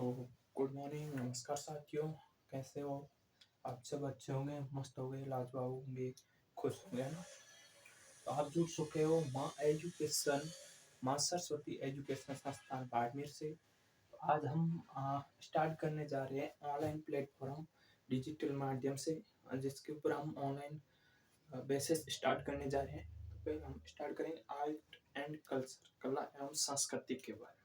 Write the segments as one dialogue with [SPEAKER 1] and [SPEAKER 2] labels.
[SPEAKER 1] तो good morning, नमस्कार साथियों। कैसे हो? आप सब अच्छे होंगे, मस्त होंगे, लाजवाब होंगे, खुश होंगे, है ना? तो आप जुड़ चुके हो माँ सरस्वती एजुकेशन संस्थान बाड़मेर से। तो आज हम स्टार्ट करने जा रहे हैं ऑनलाइन प्लेटफॉर्म डिजिटल माध्यम से, जिसके ऊपर हम ऑनलाइन बेसिस स्टार्ट करने जा रहे हैं। तो पहले हम स्टार्ट करेंगे आर्ट एंड कल्चर, कला एवं संस्कृति के बारे में।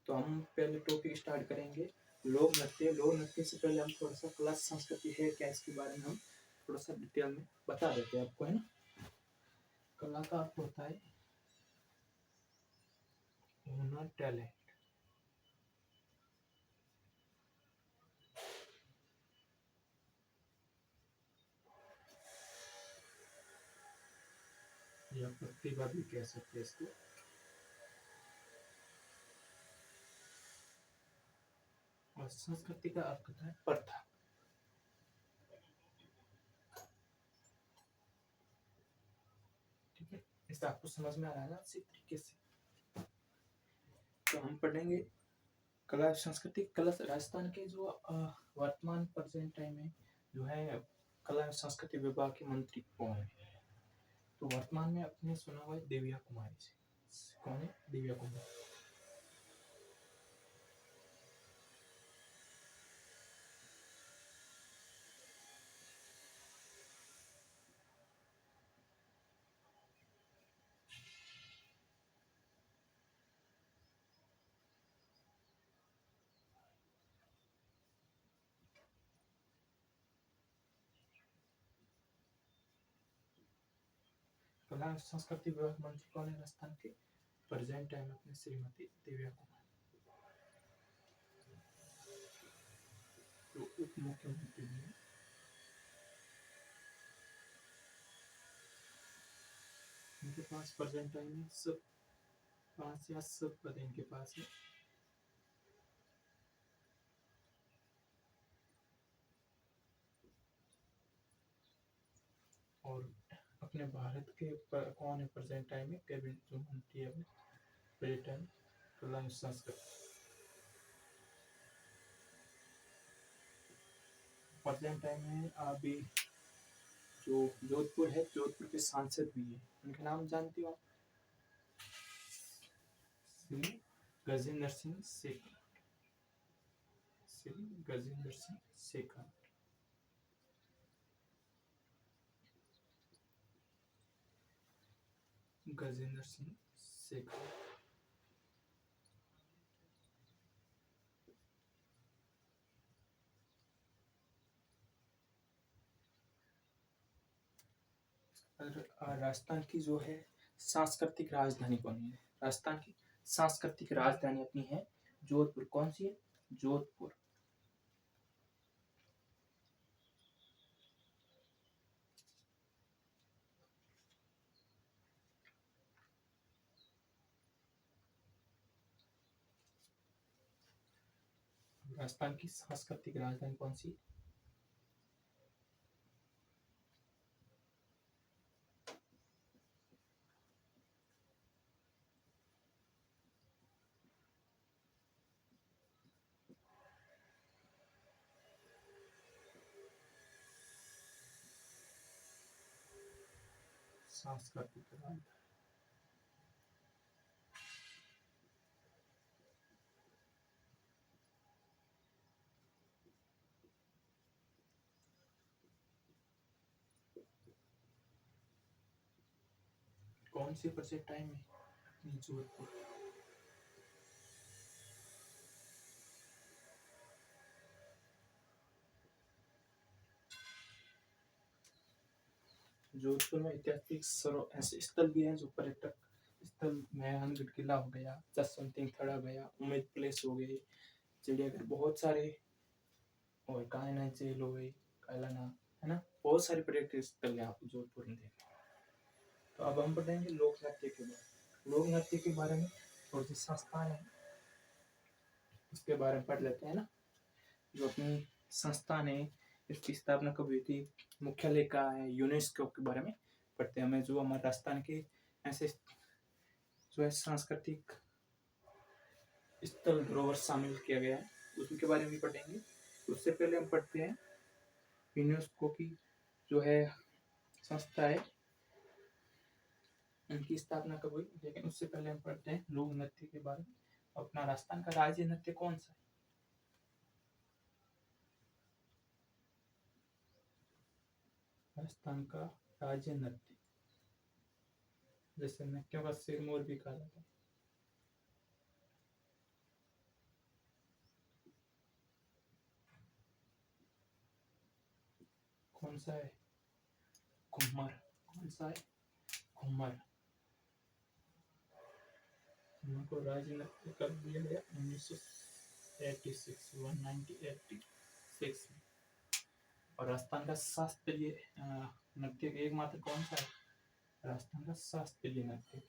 [SPEAKER 1] तो हम पहले टॉपिक स्टार्ट करेंगे लोक नृत्य। लोक नृत्य से पहले हम थोड़ा सा कला संस्कृति है क्या, इसके बारे में हम थोड़ा सा डिटेल में बता देते हैं आपको, है ना। कला का अर्थ होता है हुनर, टैलेंट। या प्रतिभा भी कह सकते हैं इसको। और संस्कृति का अर्थ होता है प्रथा। ठीक है, इससे आपको समझ में आ रहा है ना अच्छी तरीके से। तो हम पढ़ेंगे कला संस्कृति। कला राजस्थान के जो वर्तमान प्रेजेंट टाइम में जो है कला संस्कृति विभाग के मंत्री कौन है? तो वर्तमान में अपने सुना हुआ है दिव्या कुमारी से। कौन है? दिव्या कुमारी। कला संस्कृति विभाग मंत्री कौन है राजस्थान के प्रेजेंट टाइम में? अपने श्रीमती दिव्या कुमारी। तो उप मुख्यमंत्री भी है। इनके पास प्रेजेंट टाइम में सब 5 या सब पद इनके पास है। और अपने भारत के कौन है प्रेजेंट टाइम में कैबिनेट जो मंत्री है प्रेजेंट कला संस्कृति। प्रेजेंट टाइम में अभी जो जोधपुर है, जोधपुर के सांसद भी है, उनके नाम जानते हो आप? श्री गजेंद्र सिंह शेखावत। श्री गजेंद्र सिंह शेखावत। गजेंद्र सिंह शेखावत। राजस्थान की जो है सांस्कृतिक राजधानी कौन है? राजस्थान की सांस्कृतिक राजधानी अपनी है जोधपुर। कौन सी है? जोधपुर। राजस्थान की सांस्कृतिक राजधानी कौन सी? सांस्कृतिक राजधानी कौन सी प्रोजेक्ट टाइम में? अपनी जोधपुर। जोधपुर में ऐतिहासिक ऐसे स्थल भी हैं जो पर्यटक स्थल मेहरानगढ़ किला हो गया, जसवंत सिंह थड़ा हो गया, उम्मेद प्लेस हो गई, चिड़ियाघर, बहुत सारे, और कायना जेल हो गई, कायलाना, है ना। बहुत सारे पर्यटक स्थल है आपको जोधपुर में देखने। तो अब हम पढ़ेंगे लोक नृत्य के बारे में। लोक नृत्य के बारे में थोड़ी सी संस्थान है उसके बारे में पढ़ लेते हैं ना। जो अपनी संस्थान है इसकी स्थापना कब हुई थी, मुख्यालय का है, यूनेस्को के बारे में पढ़ते हैं। हमें जो हमारे राजस्थान के ऐसे जो है सांस्कृतिक स्थल धरोहर शामिल किया गया है। उसके बारे में भी पढ़ेंगे। उससे पहले हम पढ़ते हैं यूनेस्को की जो है संस्था है, उनकी स्थापना कब हुई। लेकिन उससे पहले हम पढ़ते हैं लोक नृत्य के बारे में। अपना राजस्थान का राज्य नृत्य कौन सा है? राजस्थान का राज्य नृत्य, जैसे नृत्यों का सिरमौर भी कहा जाता है, कौन सा है? घूमर। कौन सा है? घूमर। को राज्य नृत्य कब दिया गया? 1986 में। और राजस्थान का शास्त्रीय नृत्य एकमात्र कौन सा है? राजस्थान का शास्त्रीय नृत्य।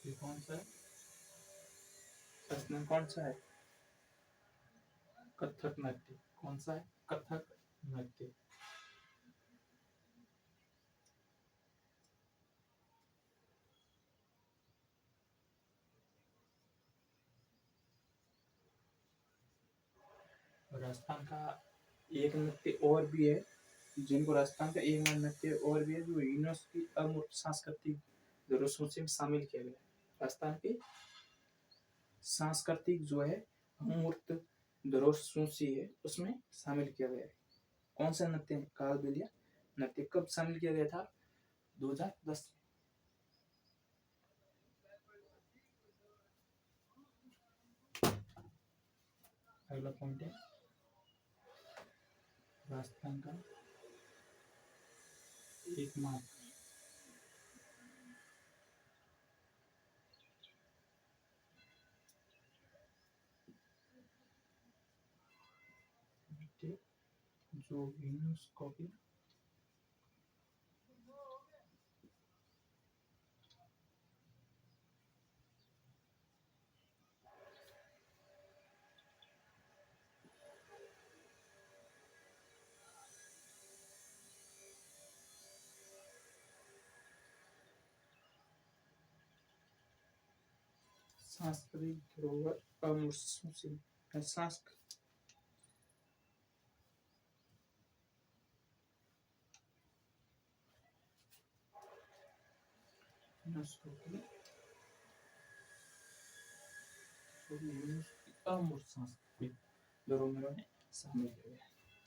[SPEAKER 1] ये कौन सा है? राजस्थान कौन सा है? कथक नृत्य। कौन सा है? कथक नृत्य। राजस्थान का एक नृत्य और भी है, जिनको राजस्थान का एक नृत्य और भी है जो यूनेस्को की अमूर्त सांस्कृतिक धरोहरों में शामिल किया गया है। राजस्थान के सांस्कृतिक जो है अमूर्त धरोहरों है उसमें शामिल किया गया है। कौन सा नृत्य? कालबेलिया नृत्य कब शामिल किया गया था? 2010। अगला पॉइंट है राजस्थान का एकमात्र नृत्य जो यूनेस्को की सांस्कृतिक धरोहर अमूर्त यूनेस्को की अमूर्त सांस्कृतिक धरोहरों में शामिल किया गया है।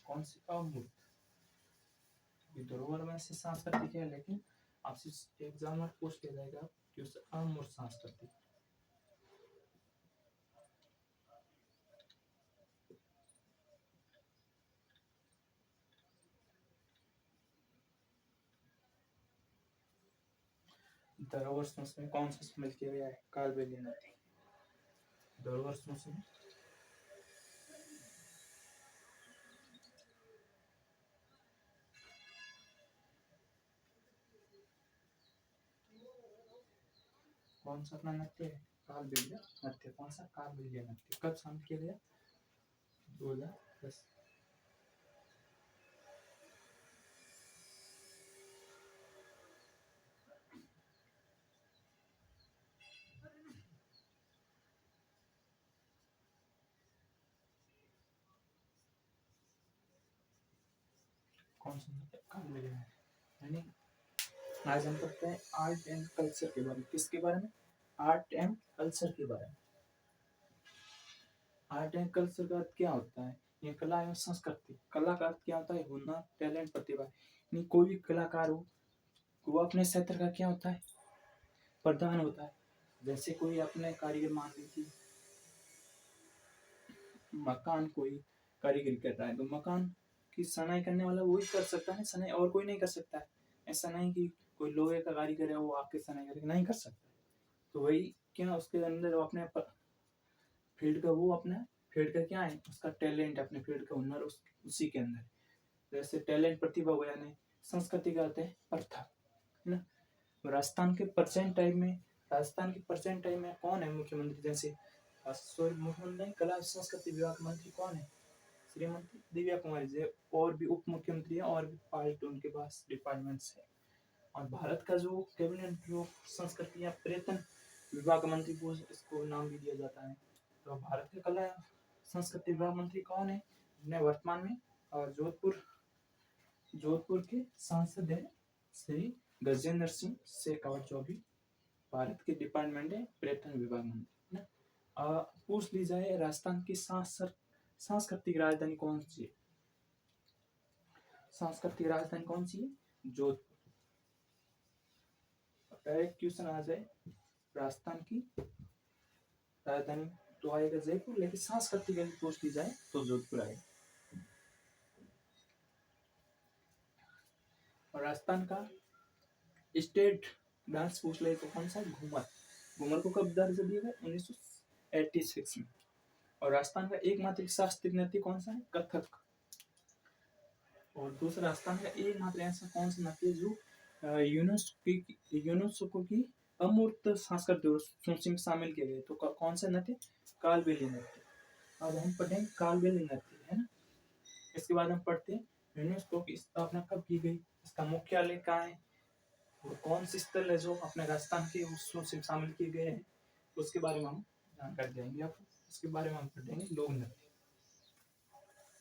[SPEAKER 1] कौन सी अमूर्त? धरोहर में से सांस्कृतिक है, लेकिन आपसे एग्जाम में पूछ लिया जाएगा कि उस अमूर्त सांस्कृतिक। धरोहर में कौन सा शामिल किया गया है? कालबेलिया नृत्य। धरोहर में कौन सा अपना नृत्य है? कालबेलिया नृत्य। कौन सा? कालबेलिया नृत्य। कब शामिल किया गया? 2010। कौन सा नृत्य? कालबेलिया नृत्य। यानी आज हम पढ़ते हैं आर्ट एंड कल्चर के बारे में। किसके बारे में? आर्ट एंड कल्चर के बारे में। आर्ट एंड कल्चर का अर्थ क्या होता है? ये कला एवं संस्कृति। कला का अर्थ क्या होता है? हुनर, टैलेंट, प्रतिभा। नहीं, कोई भी कलाकार हो वो अपने क्षेत्र का क्या होता है? प्रधान होता है। जैसे कोई अपने कारीगर मान लीजिए मकान कोई कारीगरी कर रहा है तो मकान की सनाई करने वाला वही कर सकता है सनाई, और कोई नहीं कर सकता है। ऐसा नहीं कि कोई लोहे का कारीगर है वो आपके सनाई करके नहीं कर सकता। तो वही क्या उसके अंदर वो अपने फील्ड का वो अपना फील्ड का क्या है? उसका टैलेंट, अपने फील्ड का हुनर उसी के अंदर। जैसे टैलेंट, प्रतिभा बयान है। संस्कृति का अर्थ है प्रथा, है ना। राजस्थान के प्रेजेंट टाइम में राजस्थान के प्रेजेंट टाइम में कौन है मुख्यमंत्री? जैसे सॉरी, मुख्यमंत्री नहीं, कला संस्कृति विभाग मंत्री कौन है? श्रीमती दिव्या कुमारी जी। और भी उप मुख्यमंत्री है और भी पार्ट उनके पास डिपार्टमेंट्स है। और भारत का जो कैबिनेट जो संस्कृति या पर्यटन विभाग मंत्री को इसको नाम भी दिया जाता है। तो भारत के कला संस्कृति विभाग मंत्री कौन है ने वर्तमान में? और जोधपुर के सांसद है श्री गजेंद्र सिंह शेखावत, जो भी भारत के डिपार्टमेंट है पर्यटन विभाग मंत्री है। पूछ ली जाए राजस्थान की सांस्कृतिक राजधानी कौन सी है? सांस्कृतिक राजधानी कौन सी है? जोधपुर। डायरेक्ट क्वेश्चन आ जाए राजस्थान की राजधानी तो आएगा जयपुर, लेकिन सांस्कृतिक यदि पूछ ली जाए तो जोधपुर आएगा। और राजस्थान का स्टेट डांस पूछ ले तो कौन सा? घूमर। घूमर को कब दर्जा दिया गया? 1986 में। और राजस्थान का एकमात्र शास्त्रीय नृत्य कौन सा है? कथक। और दूसरा, राजस्थान का एकमात्र ऐसा कौन सा नृत्य जो यूनेस्को की अमूर्त सांस्कृतिक सूची में शामिल किए गए? तो कौन सा नृत्य? कालबेलिया नृत्य। अब हम पढ़ेंगे कालबेलिया नृत्य, है ना। इसके बाद हम पढ़ते हैं यूनेस्को की स्थापना कब की गई, इसका मुख्यालय कहाँ है, और कौन सी स्थल है जो अपने राजस्थान के उस सूची में शामिल किए गए हैं, उसके बारे में हम जानकारी देंगे आपको। इसके बारे में हम पढ़ेंगे लोक नृत्य।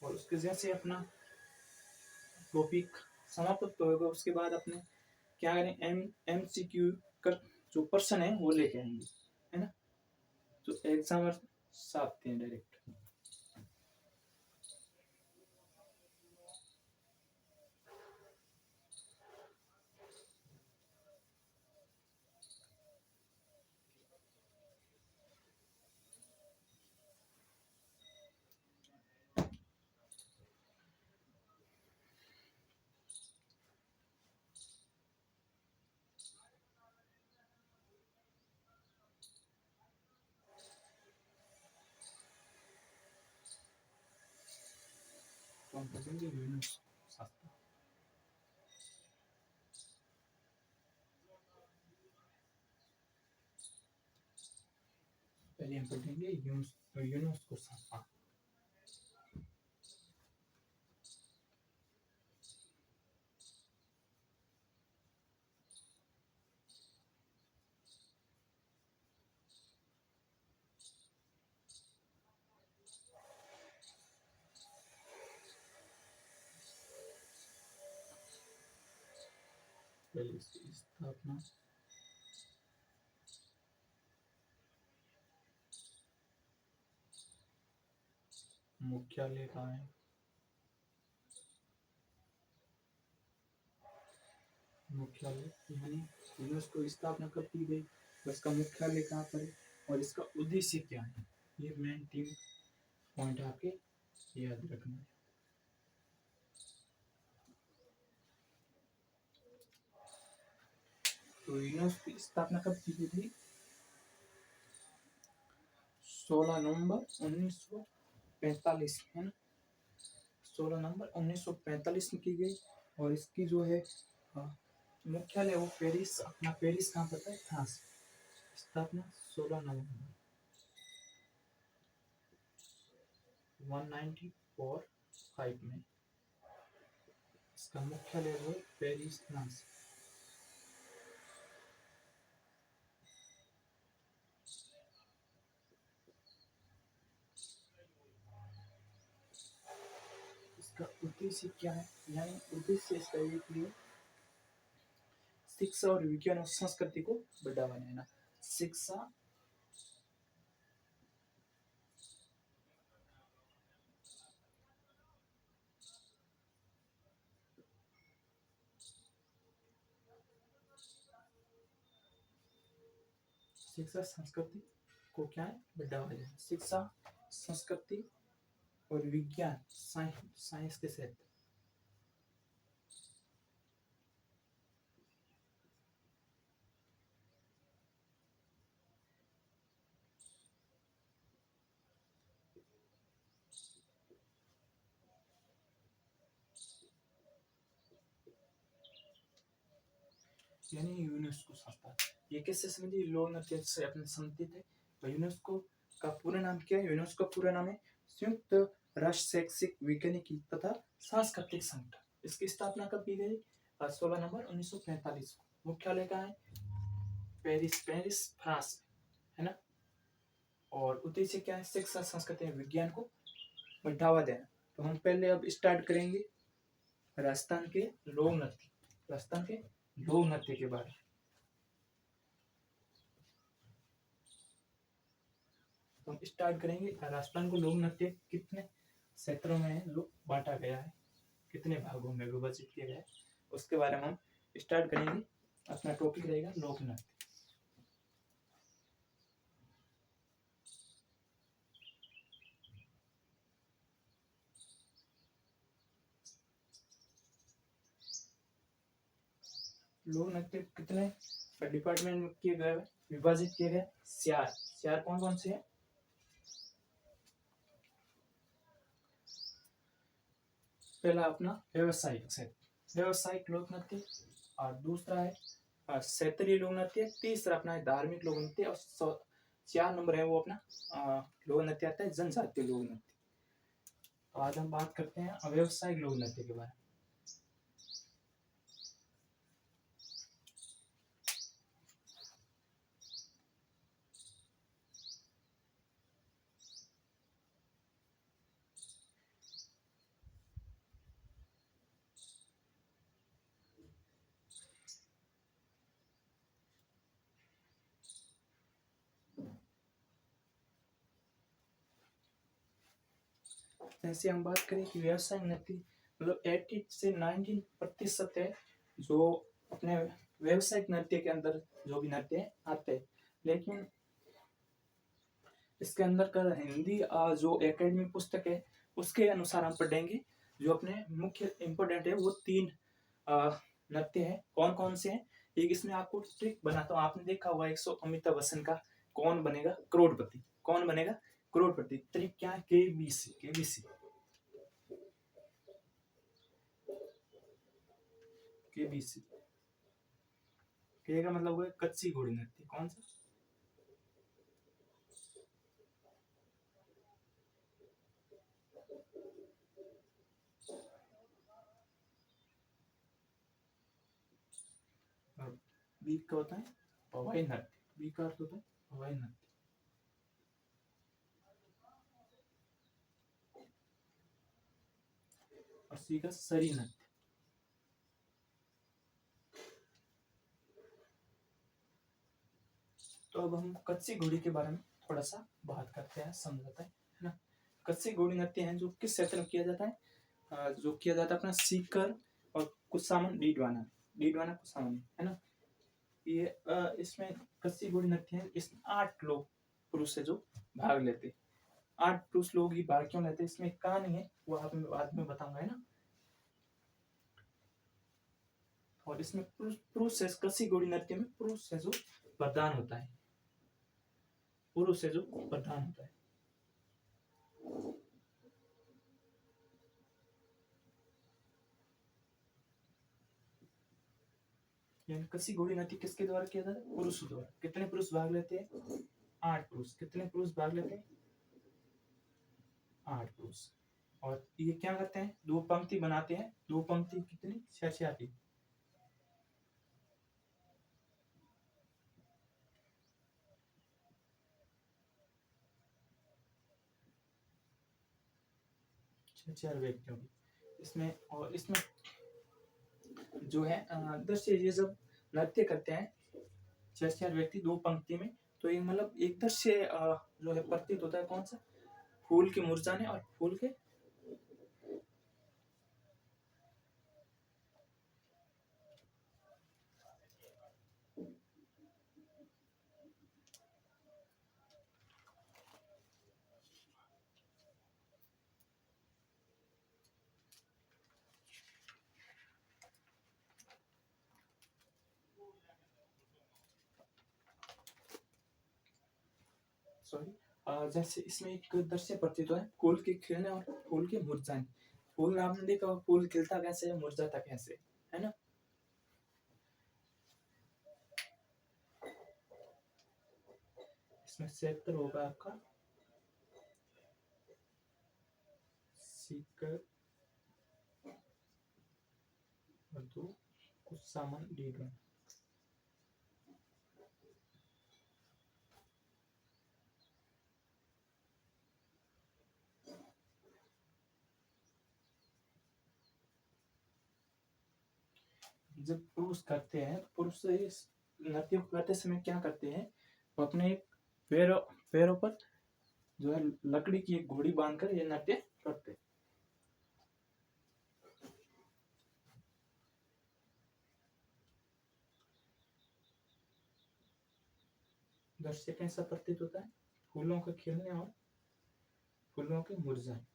[SPEAKER 1] और उसके जैसे अपना टॉपिक समाप्त होगा, उसके बाद अपने क्या करें, MCQ का जो पर्सन है वो लेके आएंगे, है ना। तो एग्जामर साथते हैं डायरेक्ट। तो हम पढ़ेंगे यूनेस्को शास्त्र। पहले हम पढ़ेंगे यूनेस्को शास्त्र। पहले इसकी स्थापना मुख्यालय कहाँ है? मुख्यालय यानी यूनेस्को की स्थापना कब की गई, इसका मुख्यालय कहाँ पर है, और इसका उद्देश्य क्या है, ये मेन 3 पॉइंट आपके याद रखना है। तो यूनेस्को की स्थापना कब की गई थी? 16 नवंबर 1945, है ना। 16 नवंबर 1945 में की गई। और इसकी जो है मुख्यालय वो पेरिस, अपना पेरिस कहाँ पता है? फ्रांस। स्थापना 16 नवंबर 1945 में। इसका मुख्यालय जो है पेरिस, फ्रांस। इसका उद्देश्य क्या है, यानी उद्देश्य इसका ये कि शिक्षा और विज्ञान और संस्कृति को बढ़ावा देना। शिक्षा शिक्षा संस्कृति को क्या है? बढ़ावा देना। शिक्षा, संस्कृति और विज्ञान, साइंस के क्षेत्र। यानी यूनेस्को संस्था। ये किससे संबंधित? लोक नृत्य से अपने संबंधित है। यूनेस्को का पूरा नाम क्या है? यूनेस्को का पूरा नाम है संयुक्त राष्ट्र शैक्षिक वैज्ञानिक तथा सांस्कृतिक संगठन। इसकी स्थापना कब की गई? 16 नवंबर 1945 को। मुख्यालय कहाँ है? पेरिस, पेरिस फ्रांस, है ना। और उद्देश्य क्या है? शिक्षा, संस्कृति, विज्ञान को बढ़ावा देना। तो हम पहले अब स्टार्ट करेंगे राजस्थान के लोक नृत्य, राजस्थान के लोक नृत्य के बारे में। तो हम स्टार्ट करेंगे राजस्थान को लोक नृत्य कितने क्षेत्रों में बांटा गया है, कितने भागों में विभाजित किया गया है, उसके बारे में हम स्टार्ट करेंगे। अपना टॉपिक रहेगा लोक नृत्य। लोक नृत्य कितने डिपार्टमेंट में किए गए, विभाजित किए गए? चार कौन कौन से हैं? पहला अपना व्यावसायिक लोक नृत्य, और दूसरा है क्षेत्रीय लोक नृत्य, तीसरा अपना है धार्मिक लोक नृत्य, और 4 नंबर है वो अपना लोक नृत्य आता है जनजातीय लोक नृत्य। तो आज हम बात करते हैं व्यावसायिक लोक नृत्य के बारे में। जैसे हम बात करें कि व्यवसायिक नृत्य मतलब 80 से 19% है जो अपने व्यवसायिक नृत्य के अंदर जो भी नृत्य आते हैं, लेकिन इसके अंदर का हिंदी जो एकेडमिक पुस्तक है उसके अनुसार हम पढ़ेंगे। जो अपने मुख्य इम्पोर्टेंट है वो 3 नृत्य है। कौन कौन से हैं? एक इसमें आपको ट्रिक बनाता हूँ। आपने देखा होगा 100 अमिताभ बच्चन का कौन बनेगा करोड़पति, कौन बनेगा करोड़पति। ट्रिक क्या है? KBC, KBC, KBC. के का मतलब है कच्ची घोड़ी नृत्य। कौन सा? बी का होता है हवाई नृत्य। बी का अर्थ होता है हवाई नृत्य। और सी का सरी नृत्य। तो अब हम कच्ची घोड़ी के बारे में थोड़ा सा बात करते हैं, समझाते हैं, है ना। कच्ची घोड़ी नृत्य है जो किस क्षेत्र में किया जाता है? जो किया जाता है अपना सीकर और कुसामन डीडवाना, डीडवाना कुसामन, है ना। ये इसमें कच्ची घोड़ी नृत्य है। इसमें 8 लोग पुरुष है जो भाग लेते। 8 पुरुष लोग ही भाग क्यों लेते? इसमें कहानी है वो आप बाद में बताऊंगा, है ना। और इसमें पुरुष है कच्ची घोड़ी नृत्य में पुरुष है जो प्रधान होता है, पुरुष है जो प्रधान होता है। यानी कच्ची घोड़ी नृत्य किसके द्वारा किया जाता है? पुरुष द्वारा। कितने पुरुष भाग लेते हैं? 8 पुरुष। कितने पुरुष भाग लेते हैं? 8 पुरुष। और ये क्या करते हैं? 2 पंक्ति बनाते हैं। 2 पंक्ति कितनी? 6 की। चार व्यक्तियों की इसमें। और इसमें जो है दृश्य ये जब नृत्य करते हैं 6 व्यक्ति 2 पंक्ति में, तो ये मतलब एक दृश्य जो है प्रतीत होता है। कौन सा? फूल के मुरझाने और फूल के सॉरी जैसे इसमें एक दृश्य प्रतीत होता है फूल के खिलने और फूल के मुरझाने। फूल आपने देखा फूल खिलता कैसे है, मुरझाता कैसे, है ना। इसमें क्षेत्र होगा आपका सीकर और दो कुछ सामान डी1। जब पुरुष करते हैं, पुरुष इस नृत्य को करते समय क्या करते हैं, वो अपने पैरों पर जो है लकड़ी की एक घोड़ी बांधकर ये नृत्य करते हैं। दृश्य कैसा प्रतीत होता है, फूलों के खिलने और फूलों के मुरझाने।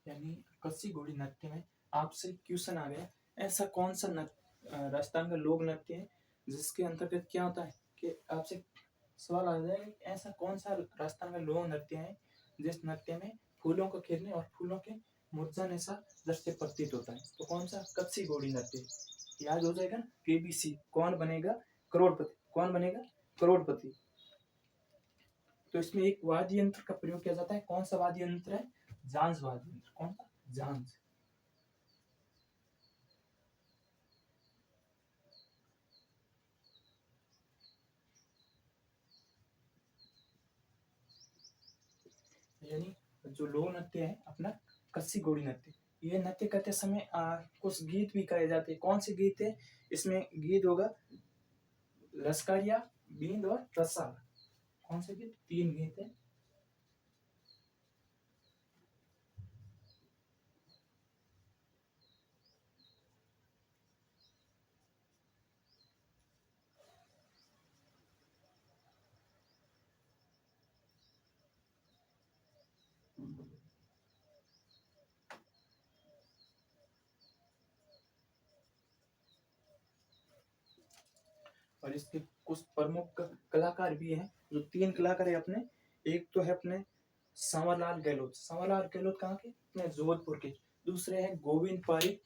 [SPEAKER 1] यानी कच्ची घोड़ी नृत्य में आपसे क्वेश्चन आ गया, ऐसा कौन सा राजस्थान का लोक नृत्य है जिसके अंतर्गत क्या होता है कि आपसे सवाल आ जाए, ऐसा कौन सा राजस्थान का लोक नृत्य है जिस नृत्य में फूलों को खिलने और फूलों के मुरझाने सा दृश्य प्रतीत होता है। तो कौन सा, कच्ची घोड़ी नृत्य। याद हो जाएगा, केबीसी, कौन बनेगा करोड़पति, कौन बनेगा करोड़पति। तो इसमें एक वाद्य यंत्र का प्रयोग किया जाता है, कौन सा वाद्य यंत्र है, झांझ वाद्य यंत्र। कौन सा, झांझ। यानी जो लोक नृत्य है अपना कच्ची घोड़ी नृत्य, ये नृत्य करते समय कुछ गीत भी गाए जाते हैं। कौन से गीत है, इसमें गीत होगा लश्करिया, बींद और रसाल। कौन से गीत, 3 गीत है। और इसके कुछ प्रमुख कलाकार भी हैं, जो 3 कलाकार है अपने। एक तो है अपने संवरलाल गहलोत। संवरलाल गहलोत कहाँ के, अपने जोधपुर के। दूसरे हैं गोविंद पारिक,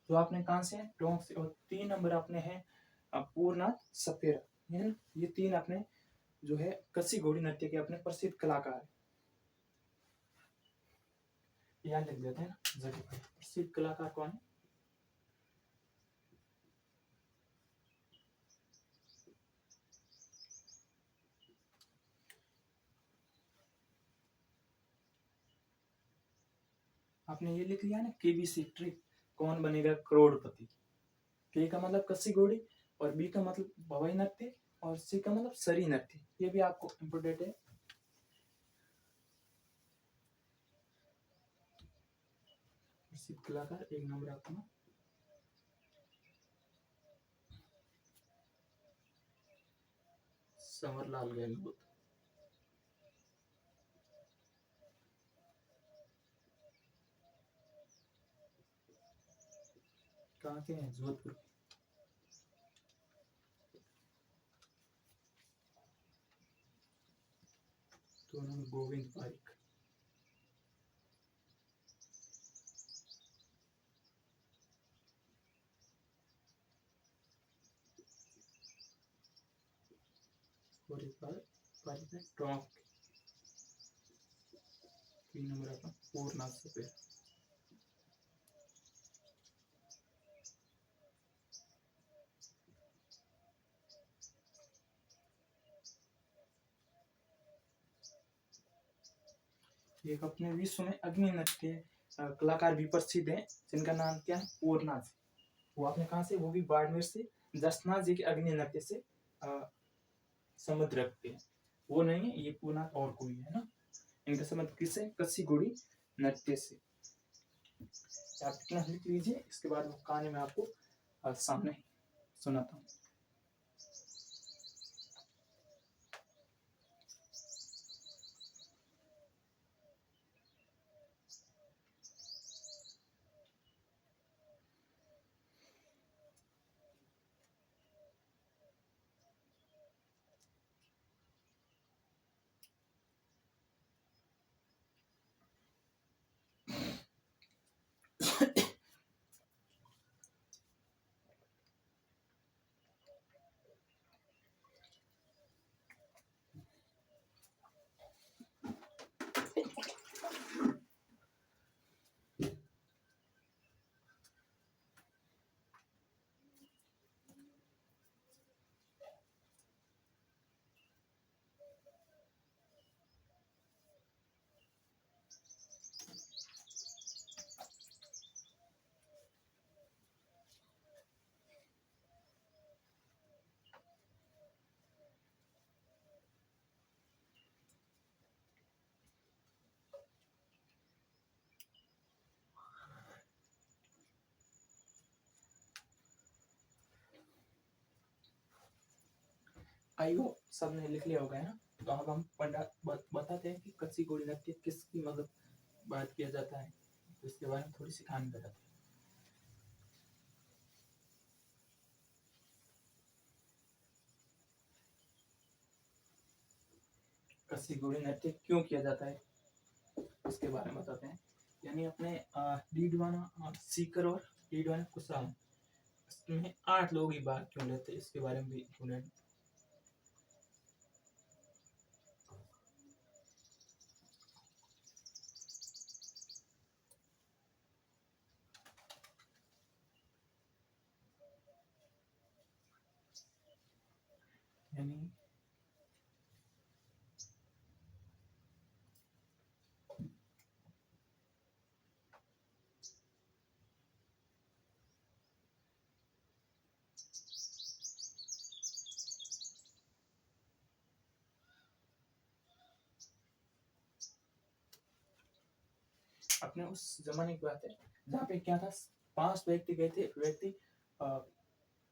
[SPEAKER 1] जो आपने कहाँ से है, टोंक से। और 3 नंबर अपने हैं पूर्णनाथ सपेरा। है ना, ये 3 अपने जो है कच्ची घोड़ी नृत्य के अपने प्रसिद्ध कलाकार है। याद लिख देते हैं ना जगह पर। प्रसिद्ध कलाकार कौन है, आपने ये लिख लिया ना, केबीसी ट्रिक, कौन बनेगा करोड़पति। के का मतलब कच्ची घोड़ी, और बी का मतलब भवाई नृत्य, और सी का मतलब सरी नृत्य। ये भी आपको इम्पोर्टेंट है। प्रसिद्ध कलाकार 1 नंबर अपना संवरलाल गहलोत। कहाँ के हैं, जोधपुर। 2 नंबर गोविंद पारिक। और एक बार पारिक है टोंक। 3 नंबर अपना पूर्णनाथ सपेरा। एक अपने विश्व में अग्नि नृत्य कलाकार भी प्रसिद्ध हैं, जिनका नाम क्या है, पूर्णनाथ। वो आपने कहा से, वो भी बाड़मेर से जसनाथ जी के अग्नि नृत्य से संबंध रखते हैं। वो नहीं है, ये पूर्णनाथ और कोई है ना। इनका संबंध किससे, कच्ची घोड़ी नृत्य से। आप इतना लिख लीजिए, इसके बाद वो कहानी मैं आपको सामने सुनाता हूँ। आइयो सबने लिख लिया होगा है ना। तो अब हम बताते हैं कि कच्ची घोड़ी नृत्य किसकी मतलब बात किया जाता है, तो इसके बारे में थोड़ी सी कहानी बताते हैं। कच्ची घोड़ी नृत्य क्यों किया जाता है इसके बारे में बताते हैं। यानी अपने डीडवाना सीकर और डीडवाना कुसाम, इसमें 8 लोग ही भाग क्यों लेते हैं इसके बारे में भी थोड़ा। यानी अपने उस जमाने की बात है जहाँ पे क्या था, 5 व्यक्ति गए थे।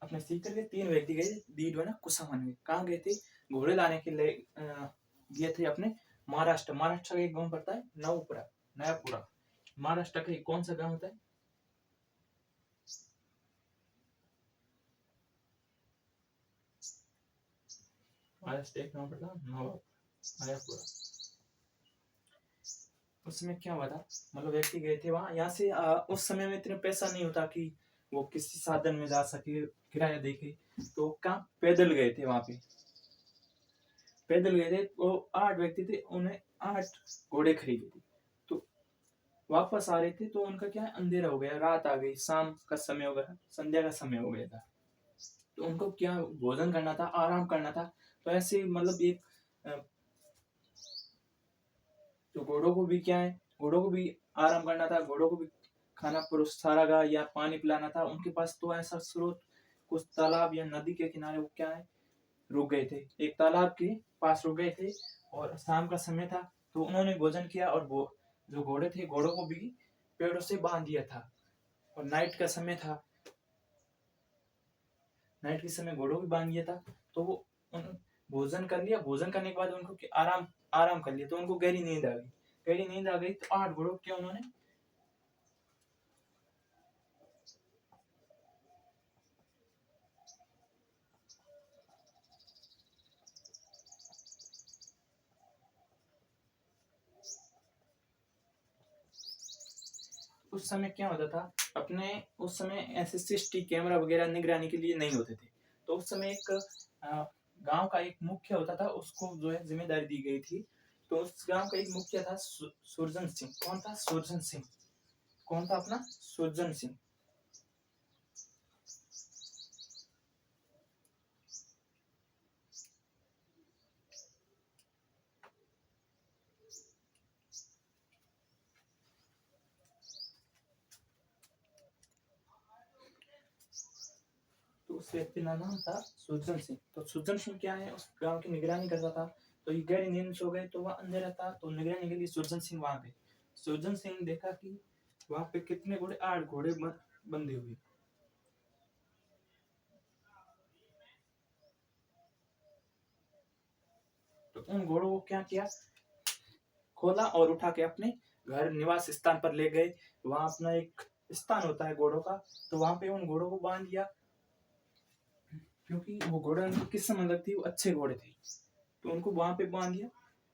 [SPEAKER 1] अपने सीकर के 3 व्यक्ति गए डीडवाना कुसामन में। कहाँ गए थे? घोड़े लाने के लिए गए थे अपने महाराष्ट्र। महाराष्ट्र का एक गांव पड़ता है नवपुरा, नयापुरा। महाराष्ट्र का कौन सा गांव होता है? महाराष्ट्र एक गांव पड़ता है नयापुरा। उसमें क्या हुआ था, मतलब व्यक्ति गए थे वहां। यहाँ से उस समय में इतना पैसा नहीं होता कि वो किसी साधन में जा सके, किराया देके। तो कहाँ पैदल गए थे वहां पे, पैदल गए थे। वो 8 व्यक्ति थे, उन्हें 8 घोड़े खरीदे थे। तो वापस आ रहे थे तो उनका क्या है, अंधेरा हो गया, रात आ गई, शाम का समय हो गया, संध्या का समय हो गया था। तो उनको क्या भोजन करना था, आराम करना था। तो ऐसे मतलब एक तो घोड़ों को भी क्या है, घोड़ों को भी आराम करना था, घोड़ों को भी खाना परोसा या पानी पिलाना था। उनके पास तो ऐसा स्रोत, कुछ तालाब या नदी के किनारे वो क्या है रुक गए थे, एक तालाब के पास रुक गए थे। और शाम का समय था तो उन्होंने भोजन किया, और वो जो घोड़े थे घोड़ों को भी पेड़ों से बांध दिया था। और नाइट का समय था, नाइट के समय घोड़ों भी बांध दिया था। तो वो भोजन कर लिया, भोजन करने के बाद उनको आराम आराम कर लिया। तो उनको गहरी नींद आ गई, गहरी नींद आ गई। तो 8 घोड़ों क्या उन्होंने उस समय क्या होता था, अपने उस समय ऐसे सिस्टी कैमरा वगैरह निगरानी के लिए नहीं होते थे। तो उस समय एक गांव का एक मुखिया होता था, उसको जो है जिम्मेदारी दी गई थी। तो उस गांव का एक मुखिया था सुरजन सिंह। कौन था? सुरजन सिंह। कौन था अपना? सुरजन सिंह। तो उस व्यक्ति का नाम था सुरजन सिंह। तो सुरजन सिंह क्या है, उस गांव की निगरानी करता था। तो ये गहरी नींद सो गए, तो वह अंधेरा था, तो निगरानी के लिए सुरजन सिंह वहां गए। सुरजन सिंह ने देखा कि वहां पे कितने घोड़े, 8 घोड़े बंधे हुए। तो उन घोड़ों को क्या किया, खोला और उठा के अपने घर निवास स्थान पर ले गए। वहां अपना एक स्थान होता है घोड़ों का, तो वहां पे उन घोड़ों को बांध दिया, क्योंकि वो घोड़े उनको किस समय लगती, वो अच्छे घोड़े थे, तो उनको वहां पे बांध दिया।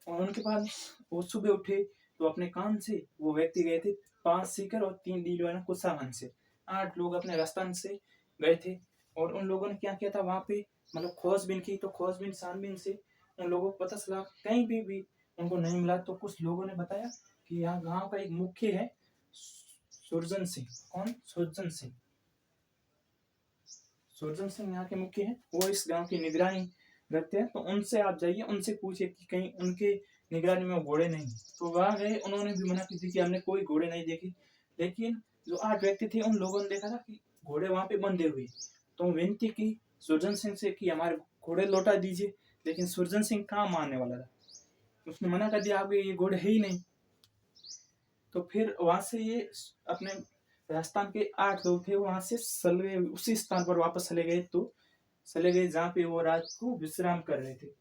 [SPEAKER 1] और उनके बाद वो सुबह उठे तो अपने काम से वो व्यक्ति गए थे 5 सीकर और 3 डीलवाना कुसावन से, 8 लोग अपने राजस्थान से गए थे। और उन लोगों ने क्या किया था, वहां पे मतलब खोजबीन की, तो खोजबीन छानबीन से उन लोगों को पता चला, कहीं भी उनको नहीं मिला। तो कुछ लोगों ने बताया कि यहाँ गांव का एक मुख्य है सुरजन सिंह। कौन? सुरजन सिंह। सुरजन सिंह यहाँ के मुख्य हैं, वो इस गांव की निगरानी रखते हैं। तो उनसे आप जाइए, उनसे पूछिए कि कहीं उनके निगरानी में घोड़े नहीं। तो वहां गए, उन्होंने भी मना की थी कि हमने कोई घोड़े नहीं देखे। लेकिन जो 8 व्यक्ति थे, उन लोगों ने देखा था कि घोड़े वहां पे बंधे हुए। तो विनती की सुरजन सिंह से कि हमारे घोड़े लौटा दीजिए। लेकिन सुरजन सिंह कहाँ मानने वाला था, उसने मना कर दिया, आपके ये घोड़े है ही नहीं। तो फिर वहां से ये अपने राजस्थान के 8 लोग थे, वहां से सलवे उसी स्थान पर वापस चले गए। तो चले गए जहाँ पे वो रात को विश्राम कर रहे थे।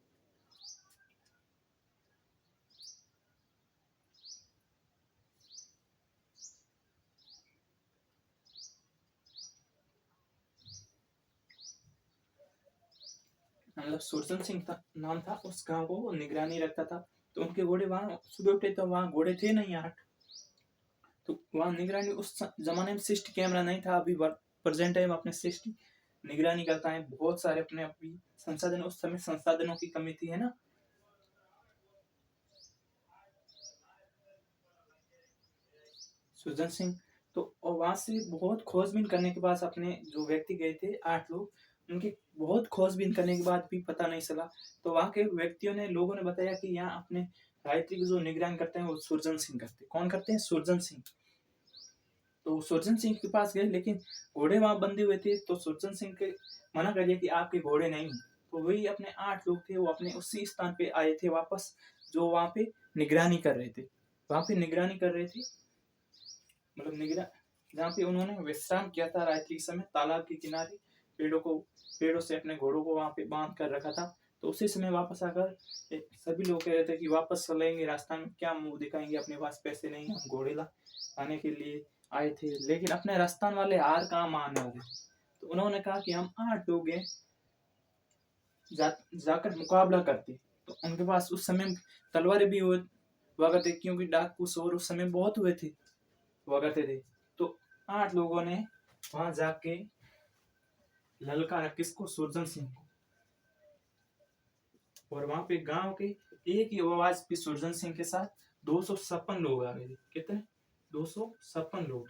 [SPEAKER 1] मतलब सुरजन सिंह नाम था उस गांव को, वो निगरानी रखता था। तो उनके घोड़े वहां सुबह उठे तो वहां घोड़े थे नहीं 8। तो वहां निगरानी, उस जमाने में सिस्ट कैमरा नहीं था, अभी प्रेजेंट टाइम अपने सिस्ट निगरानी करता है। बहुत सारे अपने अभी संसाधन, उस समय संसाधनों की कमी थी, है ना। सुरजन सिंह तो, और वहां से बहुत खोजबीन करने के बाद अपने जो व्यक्ति गए थे 8 लोग, उनकी बहुत खोजबीन करने के बाद भी पता नहीं चला। तो वहां के व्यक्तियों ने, लोगों ने बताया कि यहाँ अपने गायत्री की जो निगरानी करते हैं वो सुरजन सिंह करते हैं। कौन करते हैं? सुरजन सिंह। तो सुरजन सिंह के पास गए, लेकिन घोड़े वहां बंधे हुए थे। तो सुरजन सिंह के मना कर दिया कि आपके घोड़े नहीं। तो वही अपने 8 लोग थे, वो अपने उसी स्थान पे आए थे वापस, जो वहां पे निगरानी कर रहे थे। वहां पे निगरानी कर रहे थे, मतलब निगरान, जहाँ पे उन्होंने विश्राम किया था रात्रि के समय, तालाब के किनारे पेड़ों से अपने घोड़ों को वहां पे बांध कर रखा था। तो उसी समय वापस आकर सभी लोग कह रहे थे कि वापस चलेंगे, रास्ता में क्या मुंह दिखाएंगे, अपने पास पैसे नहीं, हम घोड़े लाने के लिए आए थे। लेकिन अपने राजस्थान वाले हार कहाँ मानने वाले। तो उन्होंने कहा कि हम 8 लोग हैं, जाकर मुकाबला करते। तो उनके पास उस समय तलवारें भी हुआ करते, क्योंकि डाकू चोर उस समय बहुत हुआ करते थे। तो 8 लोगों ने वहां जाके ललकारा, किसको? सुरजन सिंह को। और वहां पे गांव के एक ही आवाज पे सुरजन सिंह के साथ 256 लोग आ गए थे। कितने? 256 लोग।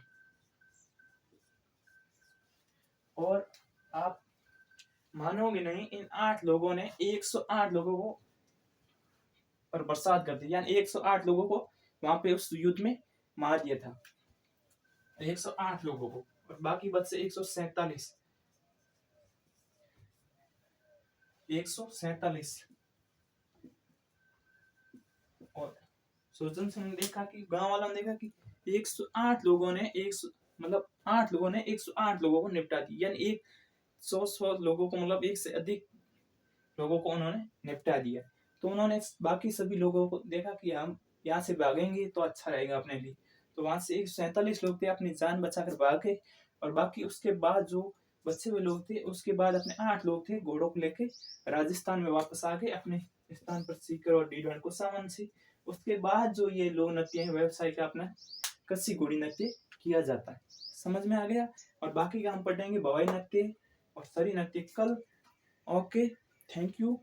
[SPEAKER 1] और आप मानोगे नहीं, इन 8 लोगों ने 108 लोगों को पर बरसात कर दी, यानी 108 लोगों को वहां पे उस युद्ध में मार दिया था, 108 लोगों को। और बाकी बचे 147। और सुरजन सिंह ने देखा कि गांव वालों ने देखा कि 108 लोगों ने 100, मतलब 8 लोगों ने 108 लोगों को निपटा दी, यानी 100 लोगों को, मतलब एक से अधिक लोगों को उन्होंने निपटा दिया। तो उन्होंने बाकी सभी लोगों को देखा कि हम यहाँ से भागेंगे तो अच्छा रहेगा अपने लिए। तो वहां से 147 लोग थे, अपनी जान बचाकर भागे। और बाकी उसके बाद जो बचे हुए लोग थे, उसके बाद अपने 8 लोग थे, घोड़ों को लेके राजस्थान में वापस आ गए अपने स्थान पर, सीकर और डीडवान को सामान से। उसके बाद जो ये लोक नृत्य है, व्यवसाय का अपना कच्ची घोड़ी नृत्य किया जाता है। समझ में आ गया? और बाकी का हम पढ़ेंगे भवाई नृत्य और सरी नृत्य कल। Okay, thank you.